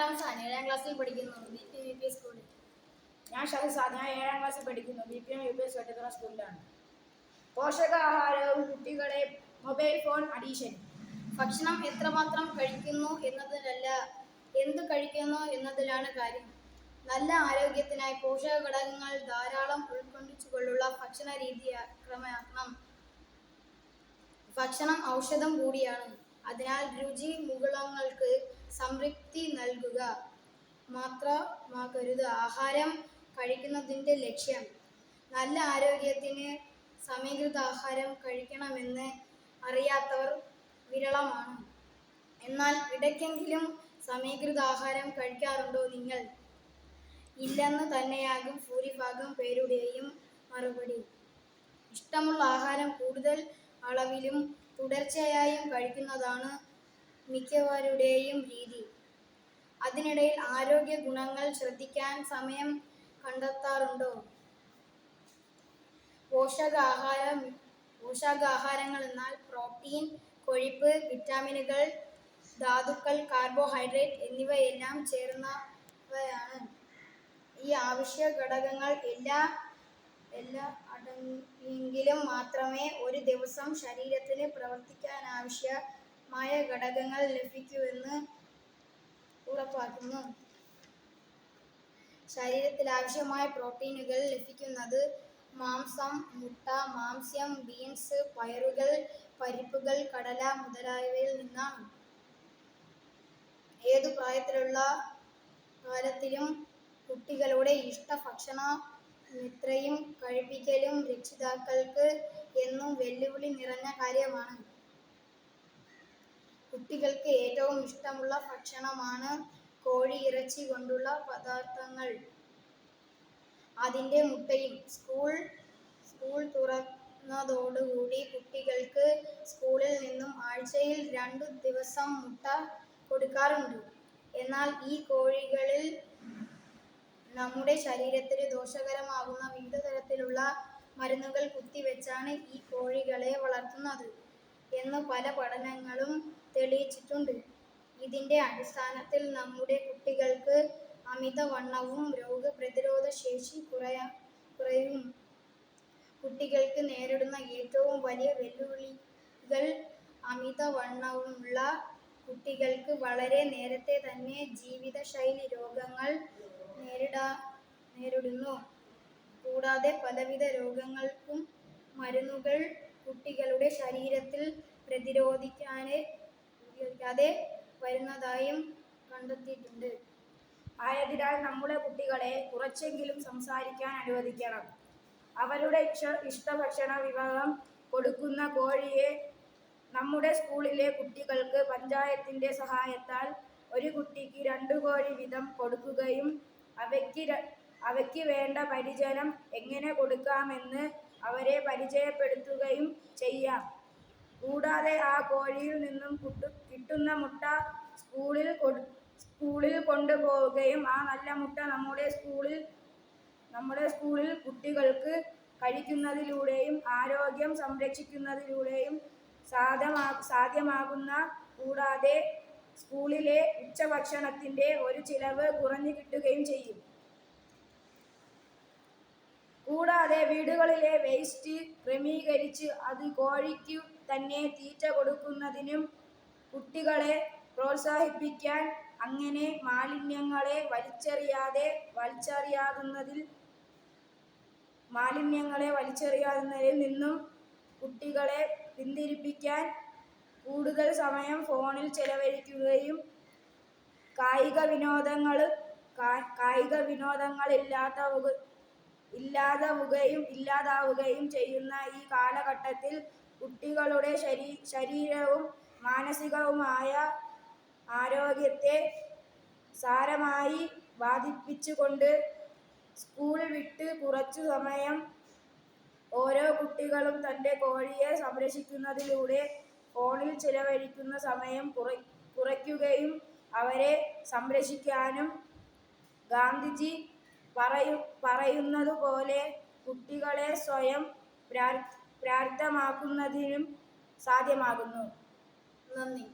റംസാൻ 7ാം ക്ലാസ്സിൽ പഠിക്കുന്നു, BP സ്കൂളിൽ. ഞാൻ ഷഹസാദ്, ഞാൻ 7ാം ക്ലാസ്സിൽ പഠിക്കുന്നു, BPM UPS വെട്ടത്തറ സ്കൂളിലാണ്. പോഷകാഹാരവും കുട്ടികളെ മൊബൈൽ ഫോൺ അഡിക്ഷൻ. ഭക്ഷണം എത്രമാത്രം കഴിക്കുന്നു എന്നതിലല്ല, എന്ത് കഴിക്കുന്നു എന്നതിലാണ് കാര്യം. നല്ല ആരോഗ്യത്തിനായി പോഷക ഘടകങ്ങൾ ധാരാളം ഉൾക്കൊള്ളിച്ചുകൊണ്ടുള്ള ഭക്ഷണ രീതി ക്രമമാക്കണം. ഭക്ഷണം ഔഷധം കൂടിയാണ്. അതിനാൽ രുചി മുകുളങ്ങൾക്ക് സംതൃപ്തി നൽകുക മാത്രമാകരുത് ആഹാരം കഴിക്കുന്നതിൻ്റെ ലക്ഷ്യം. നല്ല ആരോഗ്യത്തിന് സമീകൃതാഹാരം കഴിക്കണമെന്ന് അറിയാത്തവർ വിരളമാണ്. എന്നാൽ ഇടയ്ക്കെങ്കിലും സമീകൃതാഹാരം കഴിക്കാറുണ്ടോ നിങ്ങൾ? ഇല്ലെന്ന് തന്നെയാകും ഭൂരിഭാഗം പേരുടെയും മറുപടി. ഇഷ്ടമുള്ള ആഹാരം കൂടുതൽ അളവിലും തുടർച്ചയായും കഴിക്കുന്നതാണ് മിക്കവരുടെയും രീതി. അതിനിടയിൽ ആരോഗ്യ ഗുണങ്ങൾ ശ്രദ്ധിക്കാൻ സമയം കണ്ടെത്താറുണ്ടോ? പോഷകാഹാരങ്ങൾ എന്നാൽ പ്രോട്ടീൻ, കൊഴുപ്പ്, വിറ്റാമിനുകൾ, ധാതുക്കൾ, കാർബോഹൈഡ്രേറ്റ് എന്നിവയെല്ലാം ചേർന്നവയാണ്. ഈ അവശ്യ ഘടകങ്ങൾ എല്ലാം അടങ്ങിയെങ്കിലും മാത്രമേ ഒരു ദിവസം ശരീരത്തിന് പ്രവർത്തിക്കാനാവശ്യമായ ഘടകങ്ങൾ ലഭിക്കൂവെന്ന് ഉറപ്പാക്കുന്നു. ശരീരത്തിനാവശ്യമായ പ്രോട്ടീനുകൾ ലഭിക്കുന്നത് മാംസം, മുട്ട, മാംസ്യം, ബീൻസ്, പയറുകൾ, പരിപ്പുകൾ, കടല മുതലായവയിൽ നിന്നാണ്. ഏതു പ്രായത്തിലുള്ള കാലത്തിലും കുട്ടികളുടെ ഇഷ്ട ഭക്ഷണമെത്രയും കഴിപ്പിക്കലും രക്ഷിതാക്കൾക്ക് എന്നും വെല്ലുവിളി നിറഞ്ഞ കാര്യമാണ്. കുട്ടികൾക്ക് ഏറ്റവും ഇഷ്ടമുള്ള ഭക്ഷണമാണ് കോഴിയിറച്ചി കൊണ്ടുള്ള പദാർത്ഥങ്ങൾ, അതിൻ്റെ മുട്ടയും. സ്കൂൾ തുറന്നതോടുകൂടി കുട്ടികൾക്ക് സ്കൂളിൽ നിന്നും ആഴ്ചയിൽ 2 ദിവസം മുട്ട കൊടുക്കാറുണ്ട്. എന്നാൽ ഈ കോഴികളിൽ നമ്മുടെ ശരീരത്തിന് ദോഷകരമാകുന്ന വിവിധ തരത്തിലുള്ള മരുന്നുകൾ കുത്തിവെച്ചാണ് ഈ കോഴികളെ വളർത്തുന്നത് എന്ന് പല പഠനങ്ങളും തെളിയിച്ചിട്ടുണ്ട്. ഇതിൻ്റെ അടിസ്ഥാനത്തിൽ നമ്മുടെ കുട്ടികൾക്ക് അമിതവണ്ണവും രോഗപ്രതിരോധ ശേഷി കുറവും. കുട്ടികൾക്ക് നേരിടുന്ന ഏറ്റവും വലിയ വെല്ലുവിളികൾ അമിതവണ്ണമുള്ള കുട്ടികൾക്ക് വളരെ നേരത്തെ തന്നെ ജീവിതശൈലി രോഗങ്ങൾ നേരിടുന്നു. കൂടാതെ പലവിധ രോഗങ്ങൾക്കും മരുന്നുകൾ കുട്ടികളുടെ ശരീരത്തിൽ പ്രതിരോധിക്കാതെ വരുന്നതായും കണ്ടെത്തിയിട്ടുണ്ട്. ആയതിനാൽ നമ്മുടെ കുട്ടികളെ കുറച്ചെങ്കിലും സംസാരിക്കാൻ അനുവദിക്കണം. അവരുടെ ഇഷ്ടഭക്ഷണ വിഭവം കൊടുക്കുന്ന കോഴിയെ നമ്മുടെ സ്കൂളിലെ കുട്ടികൾക്ക് പഞ്ചായത്തിൻ്റെ സഹായത്താൽ ഒരു കുട്ടിക്ക് 2 കോഴി വീതം കൊടുക്കുകയും അവയ്ക്ക് വേണ്ട പരിചരണം എങ്ങനെ കൊടുക്കാമെന്ന് അവരെ പരിചയപ്പെടുത്തുകയും ചെയ്യാം. കൂടാതെ ആ കോഴിയിൽ നിന്നും കിട്ടുന്ന മുട്ട സ്കൂളിൽ കൊണ്ടുപോവുകയും ആ നല്ല മുട്ട നമ്മുടെ സ്കൂളിൽ കുട്ടികൾക്ക് കഴിക്കുന്നതിലൂടെയും ആരോഗ്യം സംരക്ഷിക്കുന്നതിലൂടെയും സാധ്യമാകുന്ന. കൂടാതെ സ്കൂളിലെ ഉച്ചഭക്ഷണത്തിൻ്റെ ഒരു ചിലവ് കുറഞ്ഞു കിട്ടുകയും ചെയ്യും. കൂടാതെ വീടുകളിലെ വേസ്റ്റ് ക്രമീകരിച്ച് അത് കോഴിക്കു തന്നെ തീറ്റ കൊടുക്കുന്നതിനും കുട്ടികളെ പ്രോത്സാഹിപ്പിക്കാം. അങ്ങനെ മാലിന്യങ്ങളെ വലിച്ചെറിയുന്നതിൽ നിന്നും കുട്ടികളെ പിന്തിരിപ്പിക്കാൻ കൂടുതൽ സമയം ഫോണിൽ ചെലവഴിക്കുകയും കായിക വിനോദങ്ങൾ ഇല്ലാതാവുകയും ചെയ്യുന്ന ഈ കാലഘട്ടത്തിൽ കുട്ടികളുടെ ശാരീരികവും മാനസികവുമായ ആരോഗ്യത്തെ സാരമായി ബാധിപ്പിച്ചുകൊണ്ട് സ്കൂൾ വിട്ട് കുറച്ചു സമയം ഓരോ കുട്ടികളും തൻ്റെ കോഴിയെ സംരക്ഷിക്കുന്നതിലൂടെ ഫോണിൽ ചെലവഴിക്കുന്ന സമയം കുറയ്ക്കുകയും അവരെ സംരക്ഷിക്കാനും ഗാന്ധിജി പറയുന്നതുപോലെ കുട്ടികളെ സ്വയം പര്യാപ്തമാക്കുന്നതിനും സാധ്യമാകുന്നു. നന്ദി.